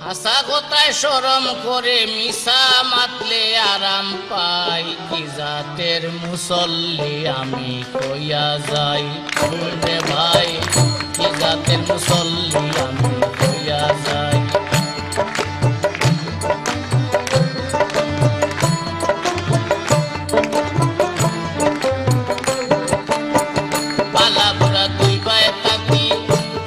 হাসা কথায় শরম করে মিশা মাতলে আরাম পাই কি জাতের মুসল্লি আমি কইয়া যাই রে ভাই কি জাতের মুসল্লি আমি কইয়া যাই বালা বুড়া দুই ভাই থাকি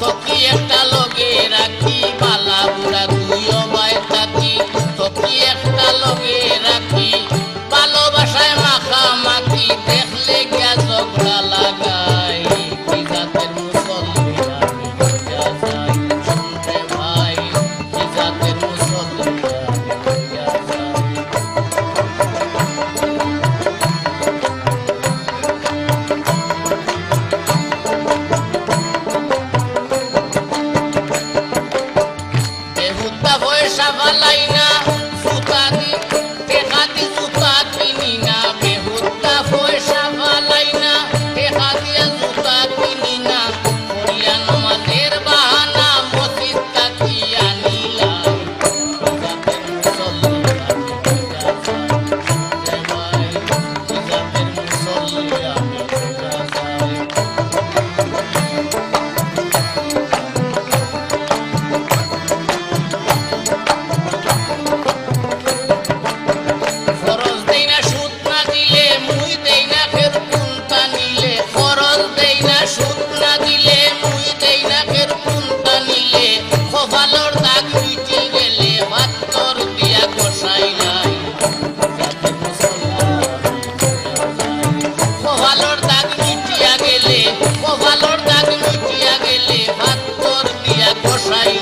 তকি একটা লগে রাখি বালা বুড়া দুইও ভাই থাকি তকি একটা লগে রাখি ভালোবাসায় মাখামাখি দেখলে গিয়া ঝগড়া লাগাই কি জাতের মুসল্লি আমি কইয়া যাই শুনতে ভাই কি জাতের মুসল্লি আমি কইয়া যাই বেহুদা পয়সা ফালাই না জুতা দি টেকা দি জুতা কিনি না বেহুদা পয়সা ফালাই না টেকা দিয়ে জুতা কিনি না করিয়া নমাজের বাহানা মসজিদ তাকিয়া নিলাই জাতের মুসল্লি আমি কইয়া যাই ভাই কি জাতের মুসল্লি আমি কইয়া যাই খরচ দেই না সুদ না দিলে মুই দেই না ফের কোনটা নিলে খরচ দেই না সুদ না দিলে মুই দেই না ফের কোনটা নিলে কপালর দাগ মিটি গেলে পাত্তর দিয়া কষাই নাই জাতের মুসল্লি আমি কইয়া যাই কপালর দাগ মিটিয়া গেলে পাত্তর দিয়া কষাই